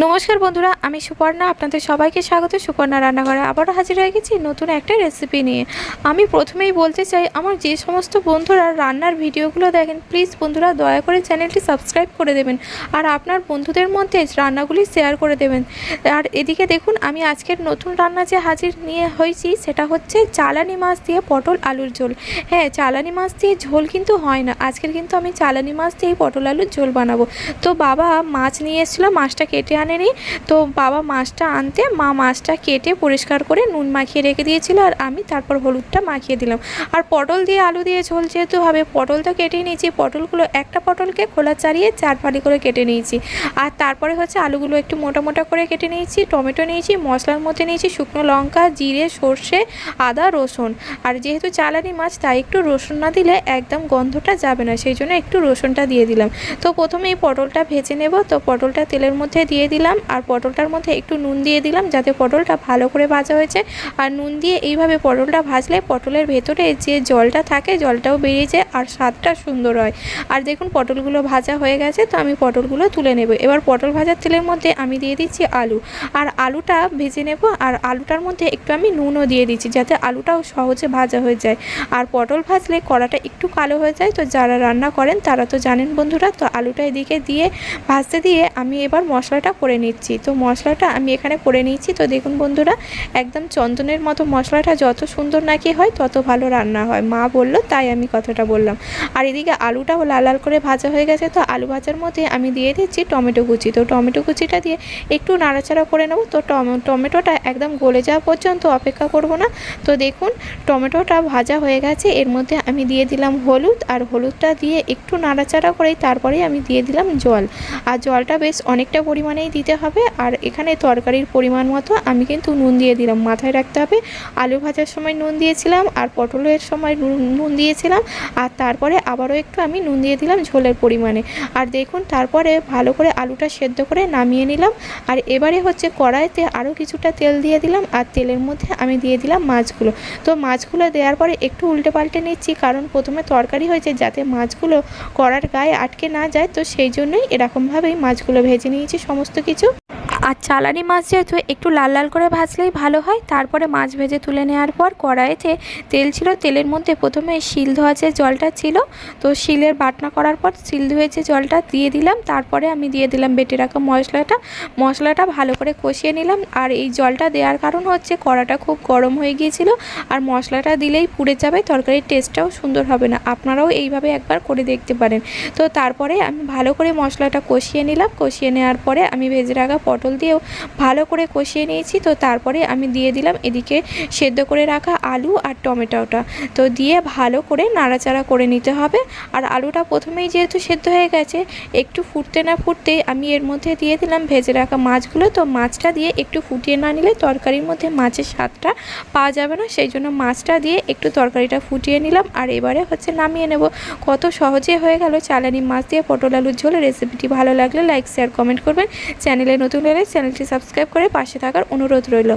নমস্কার বন্ধুরা, আমি সুপর্ণা। আপনাদের সবাইকে স্বাগত সুপর্ণা রান্নাঘরে। আবারও হাজির হয়ে গেছি নতুন একটা রেসিপি নিয়ে। আমি প্রথমেই বলতে চাই, আমার যে সমস্ত বন্ধুরা রান্নার ভিডিওগুলো দেখেন, প্লিজ বন্ধুরা দয়া করে চ্যানেলটি সাবস্ক্রাইব করে দেবেন আর আপনার বন্ধুদের মধ্যে রান্নাগুলি শেয়ার করে দেবেন। আর এদিকে দেখুন, আমি আজকের নতুন রান্না যে হাজির নিয়ে হয়েছি সেটা হচ্ছে চালানি মাছ দিয়ে পটল আলুর ঝোল। হ্যাঁ, চালানি মাছ দিয়ে ঝোল কিন্তু হয় না, আজকের কিন্তু আমি চালানি মাছ দিয়েই পটল আলুর ঝোল বানাবো। তো বাবা মাছ নিয়ে এসেছিলো, মাছটা কেটে আনেনি। তো বাবা মাছটা আনতে মা মাছটা কেটে পরিষ্কার করে নুন মাখিয়ে রেখে দিয়েছিল, আর আমি তারপর হলুদটা মাখিয়ে দিলাম। আর পটল দিয়ে আলু দিয়ে ঝোল যেহেতু হবে, পটলটা কেটে নিয়েছি। পটলগুলো একটা পটলকে খোলা ছাড়িয়ে 4 ফালি করে কেটে নিয়েছি। আর তারপরে হচ্ছে আলুগুলো একটু মোটা মোটা করে কেটে নিয়েছি। টমেটো নিয়েছি, মশলার মধ্যে নিয়েছি শুকনো লঙ্কা, জিরে, সর্ষে, আদা, রসুন। আর যেহেতু চালানি মাছ তাই একটু রসুন না দিলে একদম গন্ধটা যাবে না, সেই জন্য একটু রসুনটা দিয়ে দিলাম। তো প্রথমে এই পটলটা ভেজে নেব। তো পটলটা তেলের মধ্যে দিয়ে দিলাম, আর পটলটার মধ্যে একটু নুন দিয়ে দিলাম যাতে পটলটা ভালো করে ভাজা হয়েছে। আর নুন দিয়ে এইভাবে পটলটা ভাজলে পটলের ভেতরে যে জলটা থাকে জলটাও বেরিয়ে যায় আর স্বাদটা সুন্দর হয়। আর দেখুন পটলগুলো ভাজা হয়ে গেছে, তো আমি পটলগুলো তুলে নেব। এবার পটল ভাজার তেলের মধ্যে আমি দিয়ে দিচ্ছি আলু, আর আলুটা ভেজে নেব। আর আলুটার মধ্যে একটু আমি নুনও দিয়ে দিচ্ছি যাতে আলুটাও সহজে ভাজা হয়ে যায়। আর পটল ভাজলে কড়াটা একটু কালো হয়ে যায়, তো যারা রান্না করেন তারা তো জানেন বন্ধুরা। তো আলুটা এদিকে দিয়ে ভাজতে দিয়ে আমি এবার মশলাটা করে নিচ্ছি। তো মশলাটা আমি এখানে করে নিয়েছি। তো দেখুন বন্ধুরা, একদম চন্দনের মতো মশলাটা যত সুন্দর নাকি হয় তত ভালো রান্না হয়, মা বললো, তাই আমি কথাটা বললাম। আর এদিকে আলুটাও লাল লাল করে ভাজা হয়ে গেছে। তো আলু ভাজার মধ্যে আমি দিয়ে দিচ্ছি টমেটো কুচি। তো টমেটো কুচিটা দিয়ে একটু নাড়াচাড়া করে নেব। তো টমেটোটা একদম গলে যাওয়া পর্যন্ত অপেক্ষা করব না। তো দেখুন টমেটোটা ভাজা হয়ে গেছে। এর মধ্যে আমি দিয়ে দিলাম হলুদ, আর হলুদটা দিয়ে একটু নাড়াচাড়া করেই তারপরেই আমি দিয়ে দিলাম জল। আর জলটা বেশ অনেকটা পরিমাণেই দিতে হবে। আর এখানে তরকারির পরিমাণ মতো আমি কিন্তু নুন দিয়ে দিলাম। মাথায় রাখতে হবে, আলু ভাজার সময় নুন দিয়েছিলাম আর পটলের সময় নুন দিয়েছিলাম, আর তারপরে আবারও একটু আমি নুন দিয়ে দিলাম ঝোলের পরিমাণে। আর দেখুন তারপরে ভালো করে আলুটা সেদ্ধ করে নামিয়ে নিলাম। আর এবারে হচ্ছে কড়াইতে আরও কিছুটা তেল দিয়ে দিলাম, আর তেলের মধ্যে আমি দিয়ে দিলাম মাছগুলো। তো মাছগুলো দেওয়ার পরে একটু উল্টে পাল্টে নিচ্ছি, কারণ প্রথমে তরকারি হয়েছে যাতে মাছগুলো কড়ার গায়ে আটকে না যায়। তো সেই জন্যই এরকমভাবেই মাছগুলো ভেজে নিয়েছি সমস্ত কিছু। আর চালানি মাছ যেহেতু একটু লাল লাল করে ভাজলেই ভালো হয়। তারপরে মাছ ভেজে তুলে নেওয়ার পর কড়াইতে তেল ছিল, তেলের মধ্যে প্রথমে শিল ধোয়া যে জলটা ছিল, তো শিলের বাটনা করার পর শিল ধুয়ে যে জলটা দিয়ে দিলাম। তারপরে আমি দিয়ে দিলাম বেটে রাখা মশলাটা ভালো করে কষিয়ে নিলাম। আর এই জলটা দেওয়ার কারণ হচ্ছে কড়াটা খুব গরম হয়ে গিয়েছিল, আর মশলাটা দিলেই পুড়ে যাবে, তরকারির টেস্টটাও সুন্দর হবে না। আপনারাও এইভাবে একবার করে দেখতে পারেন। তো তারপরে আমি ভালো করে মশলাটা কষিয়ে নিলাম। কষিয়ে নেওয়ার পরে আমি ভেজে রাখা পটল দিয়েও ভালো করে কষিয়ে নিয়েছি। তো তারপরে আমি দিয়ে দিলাম এদিকে সেদ্ধ করে রাখা আলু আর টমেটোটা। তো দিয়ে ভালো করে নাড়াচাড়া করে নিতে হবে। আর আলুটা প্রথমেই যেহেতু সেদ্ধ হয়ে গেছে, একটু ফুটতে না ফুটতেই আমি এর মধ্যে দিয়ে দিলাম ভেজে রাখা মাছগুলো। তো মাছটা দিয়ে একটু ফুটিয়ে না নিলে তরকারির মধ্যে মাছের স্বাদটা পাওয়া যাবে না, সেই জন্য মাছটা দিয়ে একটু তরকারিটা ফুটিয়ে নিলাম। আর এবারে হচ্ছে নামিয়ে নেব। কত সহজে হয়ে গেল চালানি মাছ দিয়ে পটল আলুর ঝোল। রেসিপিটি ভালো লাগলে লাইক শেয়ার কমেন্ট করবেন। চ্যানেলে নতুন হলে চ্যানেলটি সাবস্ক্রাইব করে পাশে থাকার অনুরোধ রইল।